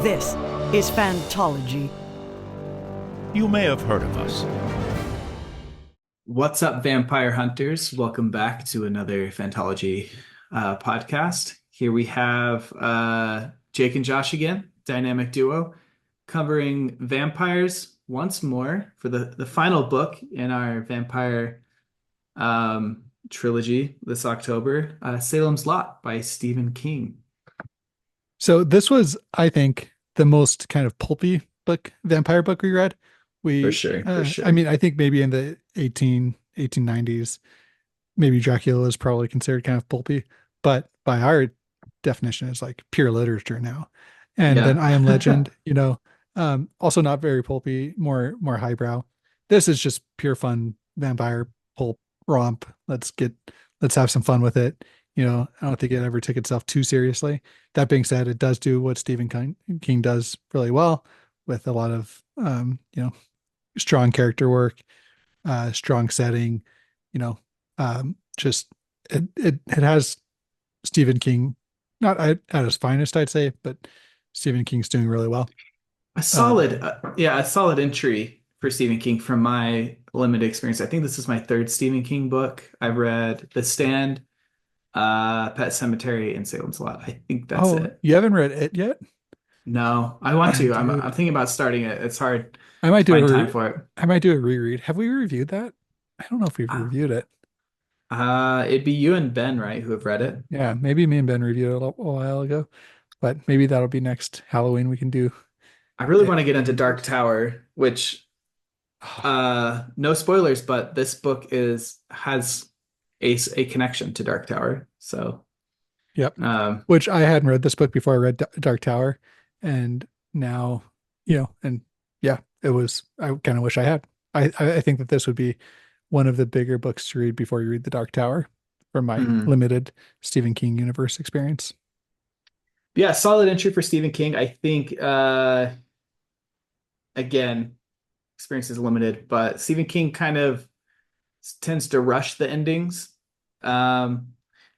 This is Fantology. You may have heard of us. What's up, vampire hunters? Welcome back to another Fantology podcast. Here we have Jake and Josh again, dynamic duo, covering vampires once more for the final book in our vampire trilogy this October, Salem's Lot by Stephen King. So this was, I think, the most kind of pulpy vampire book we read. For sure, for I sure. mean, I think maybe in the 1890s, maybe Dracula is probably considered kind of pulpy, but by our definition, it's like pure literature now. And then Yeah. I Am Legend, also not very pulpy, more highbrow. This is just pure fun vampire pulp romp. Let's have some fun with it. I don't think it ever took itself too seriously. That being said, it does do what King does really well with a lot of strong character work, strong setting, you know, just it has Stephen King not at his finest, I'd say, but Stephen King's doing really well. A Uh, solid, a solid entry for Stephen King from my limited experience. I think this is my third Stephen King book. I've read The Stand, Pet Cemetery, and Salem's Lot. I think that's oh, it. you haven't read it yet? No, I want to. I'm Dude, thinking about starting it. It's hard I might to do find time for it. I might do a reread. Have we reviewed that? I don't know if we've Uh, reviewed it. it'd be you and Ben, right, who have read it. Yeah, maybe me and Ben reviewed it a while ago, but maybe that'll be next Halloween we can do I really it. want to get into Dark Tower, which no spoilers, but this book is has a connection to Dark Tower. So Yep. um Which I hadn't read this book before I read Dark Tower, and now, and yeah, it was. I kind of wish I had. I think that this would be one of the bigger books to read before you read the Dark Tower, from my mhm. limited Stephen King universe experience. Yeah, solid entry for Stephen King. I think again, experience is limited, but Stephen King kind of tends to rush the endings. I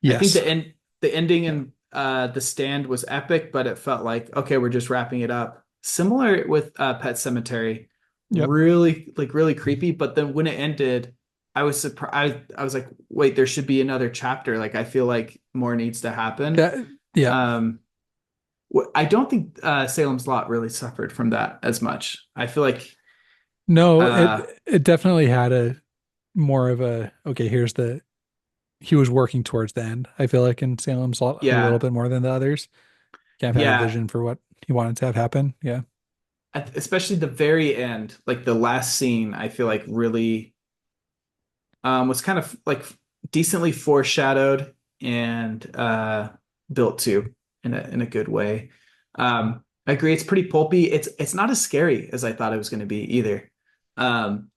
think Yes. the ending in The Stand was epic, but it felt like, okay, we're just wrapping it up. Similar with Pet Cemetery, Yep. really creepy, but then when it ended, I was surprised. I was like, wait, there should be another chapter. Like I feel like more needs to happen. That. Yeah. Um, I don't think Salem's Lot really suffered from that as much. I feel like No, uh it definitely had a more of a okay. Here's the he was working towards the end. I feel like in Salem's Lot a little yeah, bit more than the others. Kind of had a yeah, vision for what he wanted to have happen. Yeah. especially the very end, like the last scene, I feel like really was kind of like decently foreshadowed and built to in a good way. I agree, it's pretty pulpy. It's not as scary as I thought it was going to be either. Um,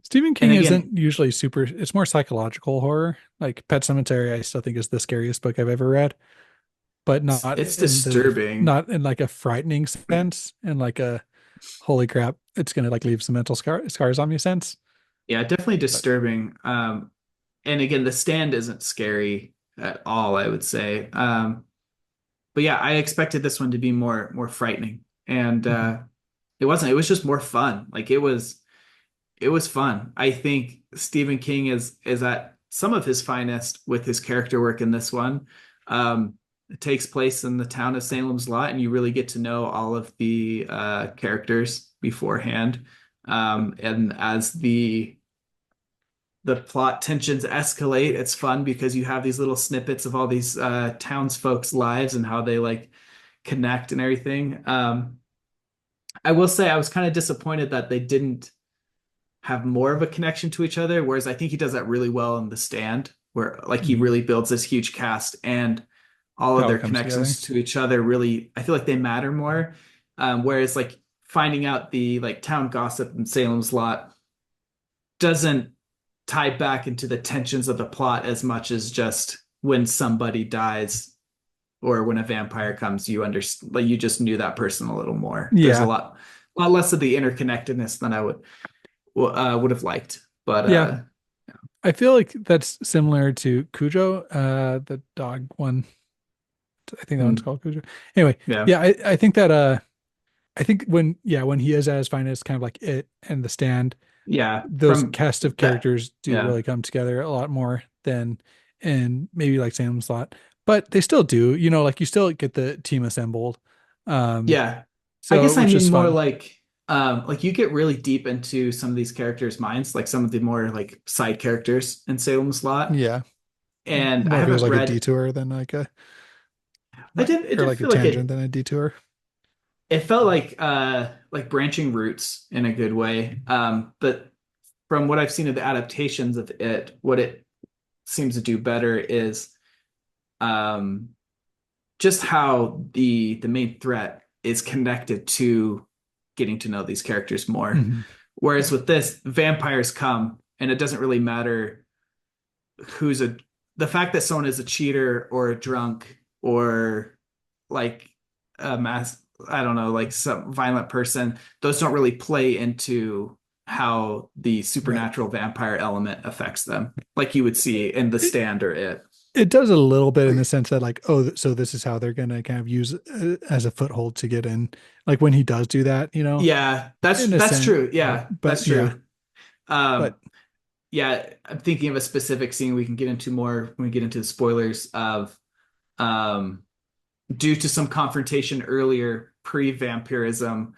Stephen and King again, isn't usually super, it's more psychological horror. Like Pet Cemetery, I still think is the scariest book I've ever read, but it's disturbing. not in like a frightening sense, and like a holy crap, it's gonna like leave some mental scars on me sense. Yeah, definitely But disturbing. And again, The Stand isn't scary at all, I would say. But yeah, I expected this one to be more frightening, and mhm. it wasn't. It was just more fun. Like it was fun. I think Stephen King is at some of his finest with his character work in this one. It takes place in the town of Salem's Lot, and you really get to know all of the characters beforehand. And as the plot tensions escalate, it's fun because you have these little snippets of all these townsfolk's lives and how they like connect and everything. I will say I was kind of disappointed that they didn't have more of a connection to each other, whereas I think he does that really well in The Stand, where like he Mhm. really builds this huge cast and all It of all their comes together. connections to each other really, I feel like they matter more. Whereas like finding out the like town gossip in Salem's Lot doesn't tie back into the tensions of the plot as much as just when somebody dies or when a vampire comes, you understand, like you just knew that person a little more. There's Yeah. a lot less of the interconnectedness than I would have liked. But Yeah. I feel like that's similar to Cujo, the dog one. I think that one's Mm, called Cujo. Anyway, yeah. yeah, I think that I think when he is at his finest, kind of like it and the stand, Yeah. those From cast of that. characters do Yeah. really come together a lot more than in maybe like Salem's Lot. But they still do, like you still get the team assembled. Um, Yeah. I so guess I which mean is more fun. like you get really deep into some of these characters' minds, like some of the more like side characters in Salem's Lot. Yeah. And I More feels haven't like a read detour than like a I like did it or did like a feel like tangent than a detour. it felt like branching roots in a good way. But from what I've seen of the adaptations of it, what it seems to do better is um just how the main threat is connected to getting to know these characters more. Hmm. Whereas Yeah. with this, vampires come and it doesn't really matter who's a the fact that someone is a cheater or a drunk or like a mass I don't know, like some violent person, those don't really play into how the Right. supernatural vampire element affects them, like you would see in The It, Stand or It. it does a little bit in the sense that like, oh, so this is how they're gonna kind of use as a foothold to get in. Like when he does do that, Yeah, that's in a that's sense. true. Yeah, that's But yeah, true. Um, but yeah, I'm thinking of a specific scene we can get into more when we get into the spoilers of um due to some confrontation earlier pre-vampirism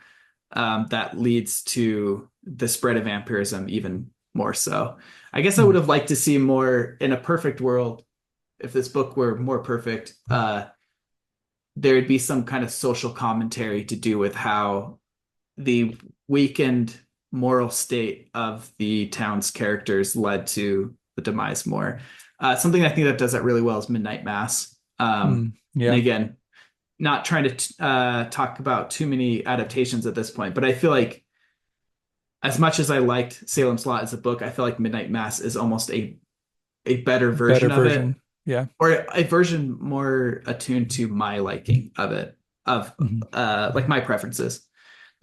that leads to the spread of vampirism even more so. I guess I would mm, have liked to see more in a perfect world, if this book were more perfect, there'd be some kind of social commentary to do with how the weakened moral state of the town's characters led to the demise more. Something I think that does that really well is Midnight Mass. And yeah. again, not trying to talk about too many adaptations at this point, but I feel like as much as I liked Salem's Lot as a book, I feel like Midnight Mass is almost a better Better version of it, version. Yeah. or a version more attuned to my liking of it, of Mhm. like my preferences.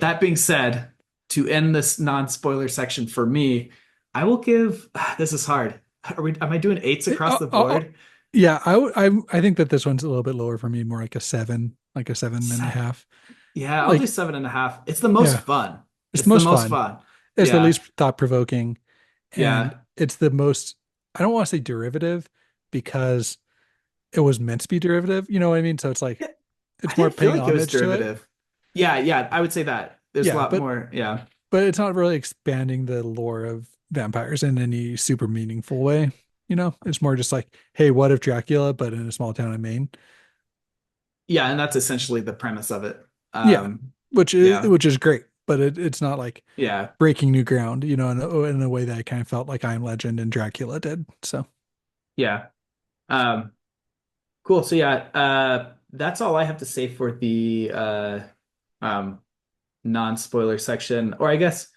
That being said, to end this non-spoiler section for me, I will give this is hard. Am I doing eights across the I'll, board? yeah, I think that this one's a little bit lower for me, more like a seven and a Se- half. Yeah, I'll do Like, 7.5. It's the most yeah, fun. it's the It's the most most fun. fun. It's the Yeah. least thought provoking, and Yeah. it's the most. I don't want to say derivative because it was meant to be derivative. You know what I mean? So it's like Yeah, I it's more didn't feel paying like it was homage to it. derivative. Yeah, yeah, I would say that. There's a Yeah, lot more. Yeah. but it's not really expanding the lore of vampires in any super meaningful way. It's more just like, hey, what if Dracula, but in a small town in Maine? Yeah, and that's essentially the premise of it. Yeah, Um, which is yeah. which is great, but it's not like Yeah. breaking new ground, in a way that I kind of felt like I Am Legend and Dracula did. So Yeah. Um, cool. So yeah, that's all I have to say for the um non-spoiler section. Or I guess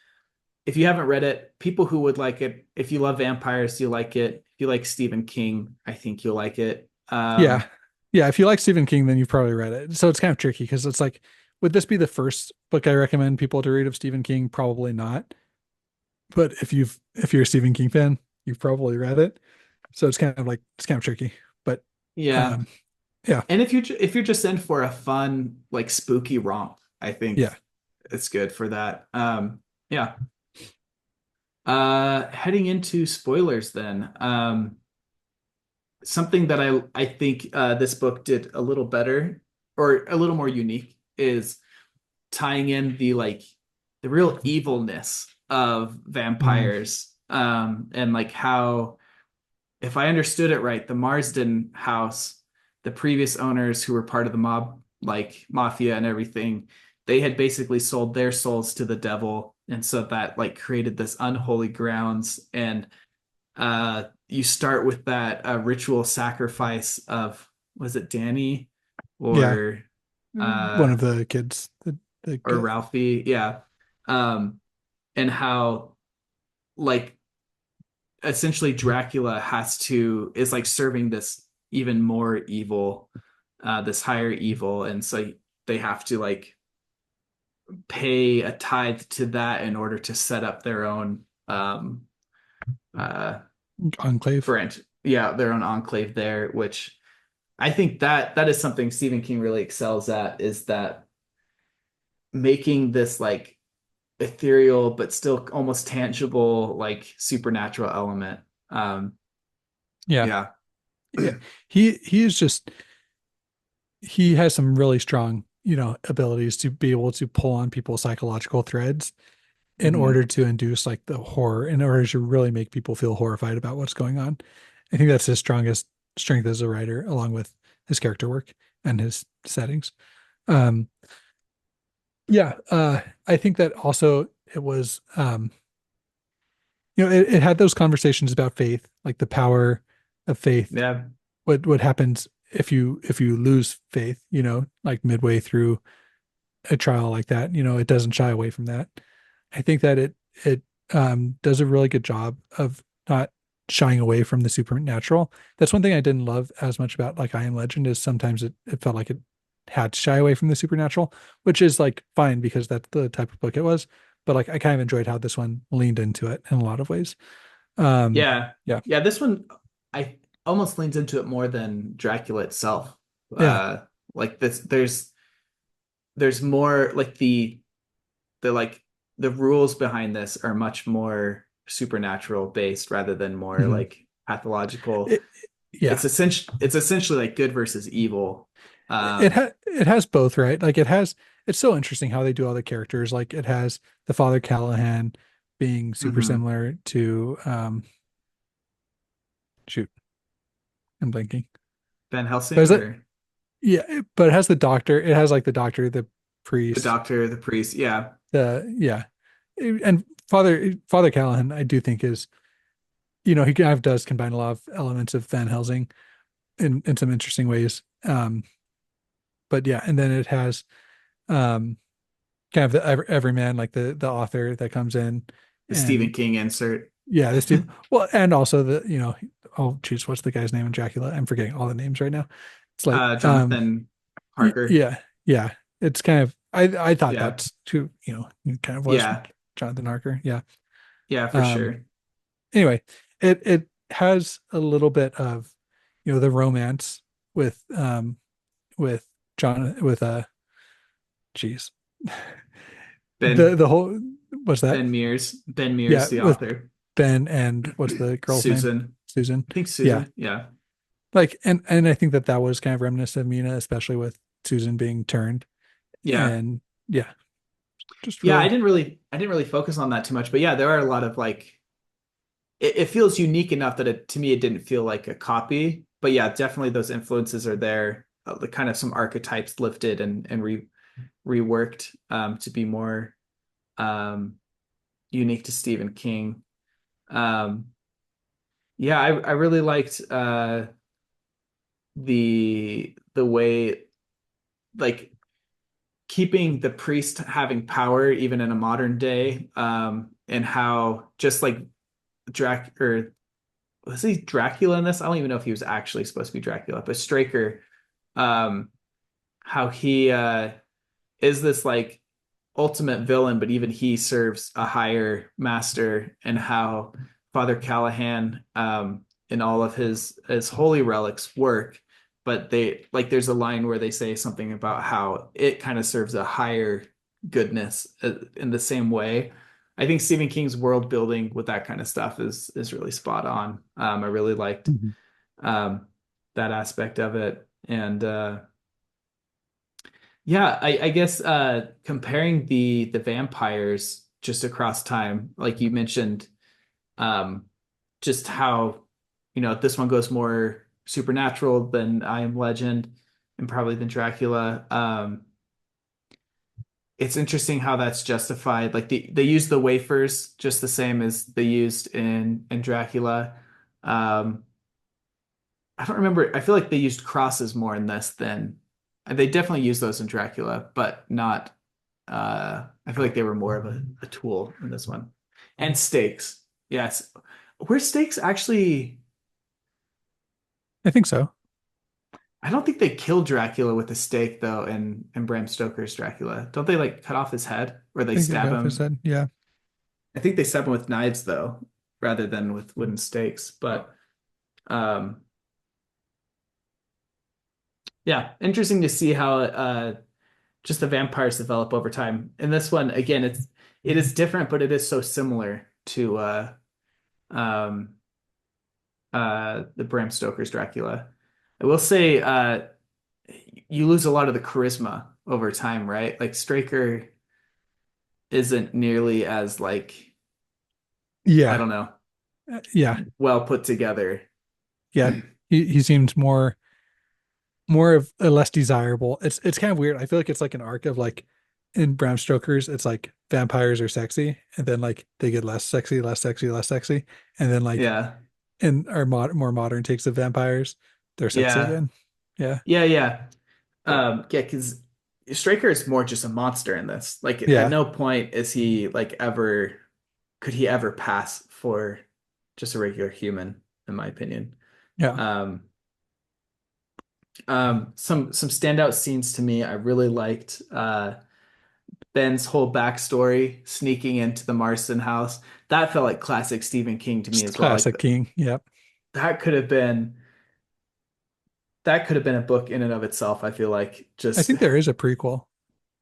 if you haven't read it, people who would like it, if you love vampires, you like it. If you like Stephen King, I think you'll like it. yeah, yeah. If you like Stephen King, then you've probably read it. So it's kind of tricky because it's like, would this be the first book I recommend people to read of Stephen King? Probably not. But if you're a Stephen King fan, you've probably read it. So it's kind of tricky. But Yeah. um, yeah, And if you're just in for a fun like spooky romp, I think yeah. it's good for that. Yeah. Heading into spoilers then. Something that I think this book did a little better or a little more unique is tying in the real evilness of Mm, vampires. And like how, if I understood it right, the Marsden house, the previous owners who were part of the mob, like mafia and everything, they had basically sold their souls to the devil. And so that like created this unholy grounds. And you start with that ritual sacrifice of, was it Danny yeah. or One uh of the kids, the or kid. Ralphie? Yeah. Um, and how like essentially Dracula is like serving this even more evil, this higher evil, and so they have to like pay a tithe to that in order to set up their own uh Enclave. branch, yeah, their own enclave there, which I think that is something Stephen King really excels at, is that making this like ethereal but still almost tangible like supernatural element. Um, Yeah. yeah. Yeah. He is just he has some really strong, abilities to be able to pull on people's psychological threads in Hmm. order to induce like the horror, in order to really make people feel horrified about what's going on. I think that's his strongest strength as a writer, along with his character work and his settings. Um, yeah, I think that also it was, it had those conversations about faith, like the power of faith, Yeah. what happens if you lose faith, like midway through a trial like that, it doesn't shy away from that. I think that it does a really good job of not shying away from the supernatural. That's one thing I didn't love as much about like I Am Legend, is sometimes it felt like it had to shy away from the supernatural, which is like fine because that's the type of book it was. But like I kind of enjoyed how this one leaned into it in a lot of ways. Yeah. Yeah, Yeah, this one I almost leans into it more than Dracula itself. yeah, Uh like this there's more like the like the rules behind this are much more supernatural based rather than more hmm like pathological. it, yeah. It's essentially like good versus evil. It has both, right? Like it's so interesting how they do all the characters. Like it has the Father Callahan being super Mhm. similar to shoot, I'm blinking. Van But is Helsing, it or but it has the doctor. It has like the doctor, the the priest, doctor, the priest. Yeah. the and Father Callahan, I do think is, he kind of does combine a lot of elements of Van Helsing in some interesting ways. But yeah, and then it has um kind of the everyman, like the author that comes in, The Stephen and King insert. yeah, this dude. Well, and also oh geez, what's the guy's name in Dracula? I'm forgetting all the names right now. It's like Jonathan Harker. yeah, yeah. It's kind of I thought Yeah. that's who, it kind of was Yeah. Jonathan Harker. Yeah. Yeah, for Um sure. anyway, it has a little bit of, the romance with John with geez. Ben The whole what's that? Ben Yeah, Mears, the with author. Ben and what's the girl's name? Susan. Susan. I think Yeah. Susan. Yeah. Like and I think that that was kind of reminiscent of Mina, especially with Susan being turned. Yeah. And yeah, just Yeah, really. I didn't really focus on that too much, but yeah, there are a lot of like it feels unique enough that it to me it didn't feel like a copy. But yeah, definitely those influences are there. The kind of some archetypes lifted and reworked to be more um unique to Stephen King. Um yeah, I really liked the way like keeping the priest having power even in a modern day, and how just like or was he Dracula in this? I don't even know if he was actually supposed to be Dracula, but Straker, um, how he is this like ultimate villain, but even he serves a higher master, and how Father Callahan, in all of his holy relics work, but they like there's a line where they say something about how it kind of serves a higher goodness in the same way. I think Stephen King's world building with that kind of stuff is really spot on. I really liked Mhm. um, that aspect of it, and yeah, I guess comparing the vampires just across time, like you mentioned, um, just how this one goes more supernatural than I Am Legend, and probably than Dracula. It's interesting how that's justified. Like they use the wafers just the same as they used in Dracula. Um, I don't remember. I feel like they used crosses more in this than they definitely use those in Dracula, but not. I feel like they were more of a tool in this one. And stakes, yes. Were stakes actually? I think so. I don't think they killed Dracula with a stake though. In Bram Stoker's Dracula, don't they like cut off his head or they I think they stab got off his him? head. Yeah. I think they stab him with knives though, rather than with wooden stakes. But um, Yeah, interesting to see how just the vampires develop over time. In this one, again, it is different, but it is so similar to um the Bram Stoker's Dracula. I will say you lose a lot of the charisma over time, right? Like Straker isn't nearly as like I Yeah. don't know, Yeah. well put together. Yeah. He seems more of a less desirable. It's kind of weird. I feel like it's like an arc of like in Bram Stoker's, it's like vampires are sexy, and then like they get less sexy, less sexy, less sexy, and then like Yeah. in our more modern takes of vampires, they're sexy Yeah. again. Yeah, Yeah, yeah. Yeah, because Straker is more just a monster in this. Like at yeah, no point is he like ever could he ever pass for just a regular human, in my opinion. yeah. Um, some standout scenes to me, I really liked Ben's whole backstory, sneaking into the Marston house. That felt like classic Stephen King to me Just as well. Like classic King. Yep. that could have been that could have been a book in and of itself, I feel like. I Just think there is a prequel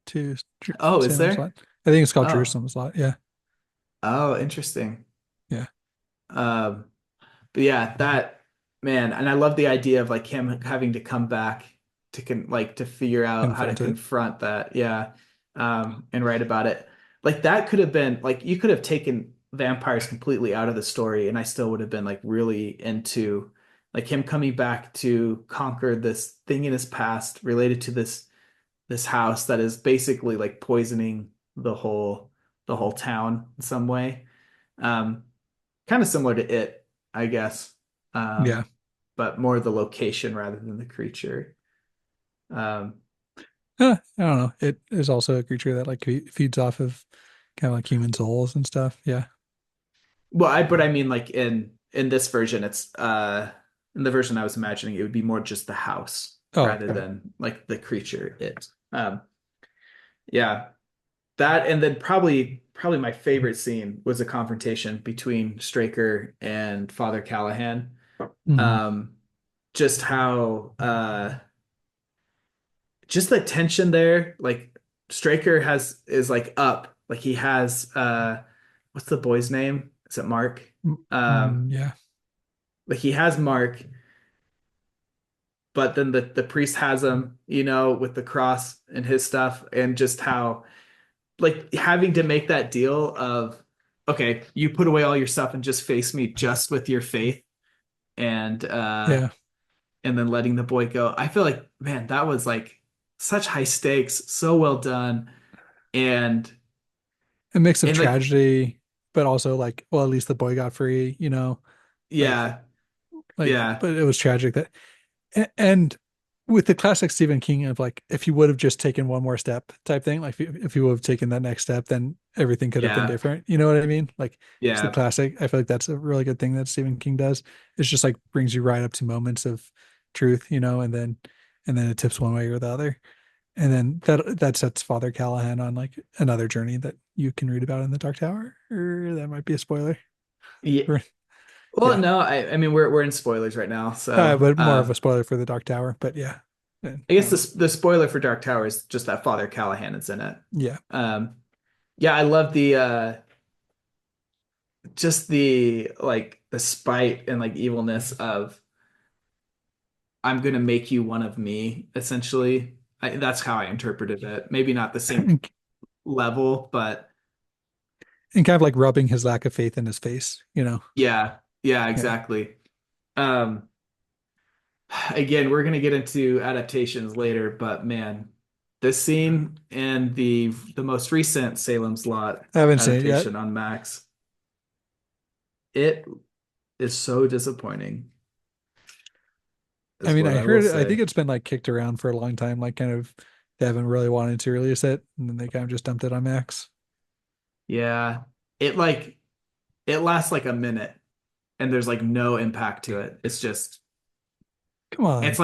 to oh, is Salem's there? Lot. I think it's called Oh, Jerusalem's Lot. Yeah, oh, interesting. yeah. Um, but yeah, that man, and I love the idea of like him having to come back to like to figure out how to Confront it. confront that. Yeah. And write about it. Like that could have been like you could have taken vampires completely out of the story and I still would have been like really into like him coming back to conquer this thing in his past related to this house that is basically like poisoning the whole town in some way. Um, Kind of similar to it, I guess. Yeah. But more the location rather than the creature. Um, I don't know. It is also a creature that like feeds off of kind of like human souls and stuff. Yeah. well, but I mean, like in this version, it's in the version I was imagining, it would be more just the house Oh, rather than like the creature. Yeah, that and then probably my favorite scene was a confrontation between Straker and Father Callahan. mhm. Um, just how just the tension there, like Straker is like up, like he has what's the boy's name? Is it Mark? Yeah. Like he has Mark, but then the priest has him, with the cross and his stuff, and just how like having to make that deal of okay, you put away all your stuff and just face me just with your faith and Yeah. then letting the boy go. I feel like, man, that was like such high stakes, so well done. And A mix of like tragedy, but also like, well, at least the boy got free, like yeah, like, yeah, but it was tragic that, and with the classic Stephen King of like, if he would have just taken one more step type thing, like if he would have taken that next step, then everything could have been yeah, different. You know what I mean? Like it's the yeah. classic. I feel like that's a really good thing that Stephen King does. It's just like brings you right up to moments of truth, and then it tips one way or the other. And then that sets Father Callahan on like another journey that you can read about in the Dark Tower, or that might be a spoiler. Yeah. Well, Yeah, no, I mean we're in spoilers right now, so but more of a spoiler for the Dark Tower. But yeah, I I guess don't know. the spoiler for Dark Tower is just that Father Callahan is in it. Yeah, Um, yeah, I love the just the like the spite and like evilness of I'm gonna make you one of me, essentially. That's how I interpreted it. Maybe not the same and, level, but and kind of like rubbing his lack of faith in his face. yeah, yeah, Yeah, exactly. Um, Again, we're gonna get into adaptations later, but man, this scene and the most recent Salem's Lot I haven't seen it yet. adaptation on Max, it is so disappointing, I is mean, what I I will heard. I think say. it's been like kicked around for a long time. Like, kind of, they haven't really wanted to release it, and then they kind of just dumped it on Max. Yeah, it like it lasts like a minute and there's like no impact to it. It's just Come on, it's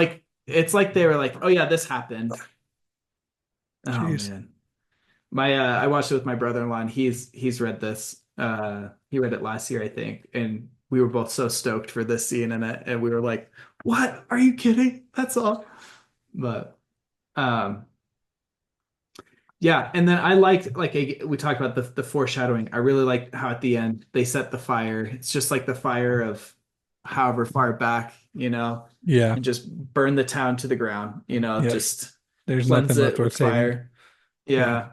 like they were like, "Oh yeah, this happened." Oh jeez. man. My I watched it with my brother-in-law and he's read this. He read it last year, I think, and we were both so stoked for this scene in it and we were like, "What? Are you kidding? That's all." But um yeah, and then I liked we talked about the foreshadowing. I really liked how at the end they set the fire. It's just like the fire of however far back, Yeah. and just burn the town to the ground, Yeah. just There's cleanse nothing left it worth with saving. fire. Yeah. Yeah.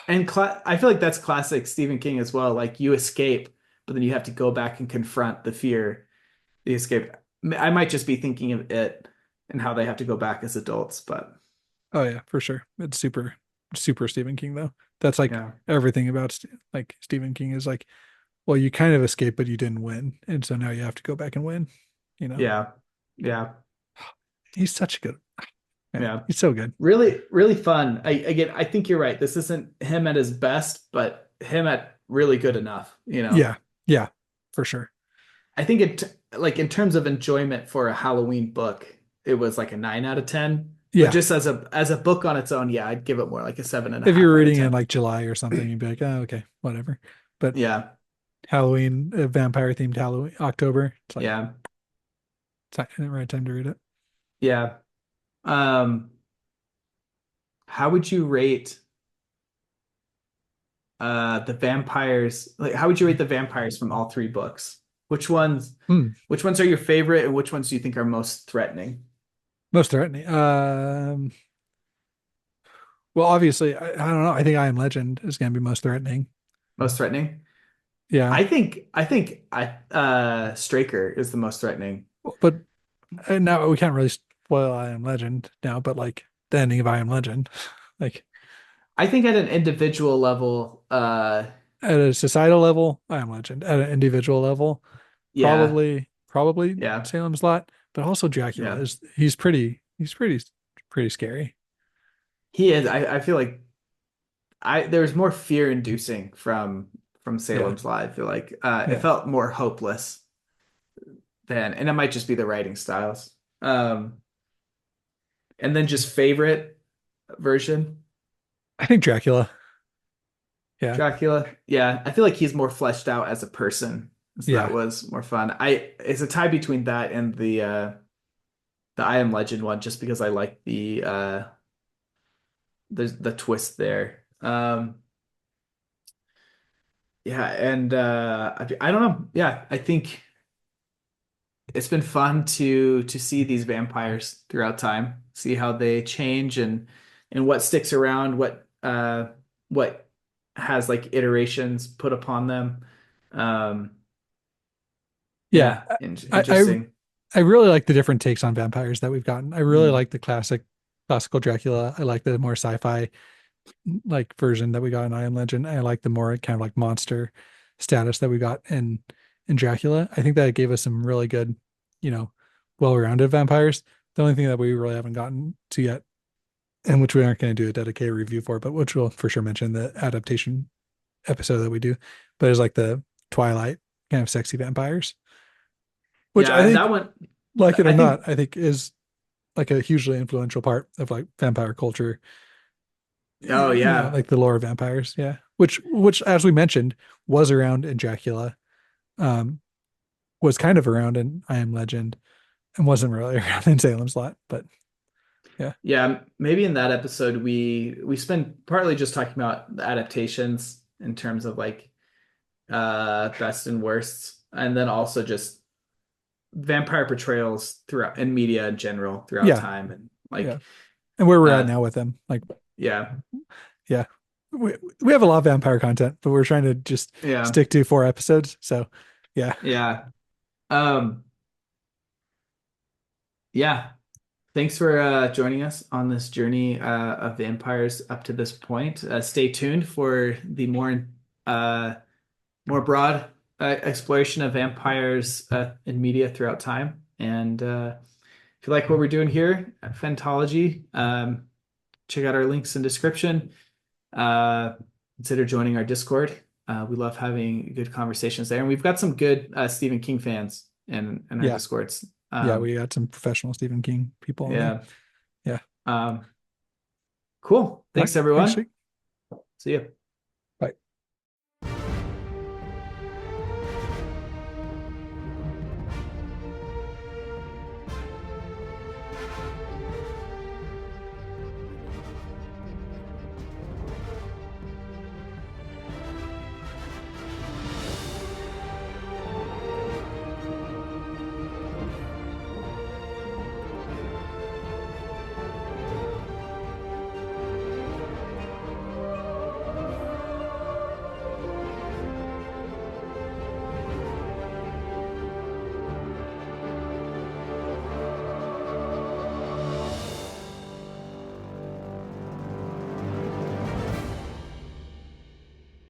And I feel like that's classic Stephen King as well. Like you escape, but then you have to go back and confront the fear, the escape. I might just be thinking of it and how they have to go back as adults, but Oh yeah, for sure. It's super, super Stephen King though. That's like yeah. everything about like Stephen King is like, well, you kind of escaped, but you didn't win, and so now you have to go back and win. You know, Yeah. Yeah. he's such a good man. Yeah. He's so good. Really, really fun. I think you're right. This isn't him at his best, but him at really good enough. Yeah, yeah, for sure. I think in terms of enjoyment for a Halloween book, it was like a 9 out of 10. But Yeah, just as a book on its own, yeah, I'd give it more like a seven and a if you half were out of reading in 10. like July or something, you'd be like, oh, okay, whatever. But Yeah, Halloween, vampire themed Halloween, October, it's like yeah, it's the right time to read it. yeah. Um, how would you rate the vampires? Like, how would you rate the vampires from all three books? Which ones? Hmm. Which ones are your favorite, and which ones do you think are most threatening? Most threatening. Well, obviously, I don't know. I think I Am Legend is going to be most threatening. Most threatening? Yeah, I think Straker is the most threatening. but now we can't really spoil I Am Legend now. But like the ending of I Am Legend, like I think at an individual level, at a societal level, I Am Legend. At an individual level, yeah, probably yeah, Salem's Lot. But also Dracula yeah. is pretty scary. He is. I feel like there's more fear inducing from Yeah, Salem's Lot. I feel like it yeah. felt more hopeless and it might just be the writing styles. Um, and then just favorite version, I think Dracula. Yeah, Dracula. Yeah, I feel like he's more fleshed out as a person. So that yeah, was more fun. It's a tie between that and the I Am Legend one, just because I like the twist there. Yeah, and I don't know. Yeah, I think it's been fun to see these vampires throughout time, see how they change and what sticks around, what has like iterations put upon them. Um, yeah. yeah, I, I interesting. I really like the different takes on vampires that we've gotten. I really Mm. like the classical Dracula. I like the more sci-fi like version that we got in I Am Legend. I like the more kind of like monster status that we got in Dracula. I think that it gave us some really good, you know, well-rounded vampires. The only thing that we really haven't gotten to yet, and which we aren't going to do a dedicated review for, but which we'll for sure mention in the adaptation episode that we do, but is like the Twilight kind of sexy vampires, which I Yeah, think, that one. like it or I not, think. I think is like a hugely influential part of like vampire culture, Oh yeah, like the lore of vampires. Yeah. Which, as we mentioned, was around in Dracula, um, was kind of around in I Am Legend and wasn't really around in Salem's Lot, but yeah. yeah. Maybe in that episode we spend partly just talking about the adaptations in terms of like best and worst, and then also just vampire portrayals throughout in media in general throughout Yeah. time and Yeah. like And where we're at uh now with them, like, yeah, yeah. We have a lot of vampire content, but we're trying to just yeah, stick to 4 episodes. So yeah. yeah. um yeah, thanks for joining us on this journey of vampires up to this point. Stay tuned for the uh more broad exploration of vampires in media throughout time. And if you like what we're doing here at Fantology, check out our links in description. Uh, consider joining our Discord. We love having good conversations there, and we've got some good Stephen King fans in our Yeah. Discords. Yeah. We got some professional Stephen King people in there. Yeah. Yeah. Um, cool. All right. Thanks, Thanks, everyone. Jake. See you.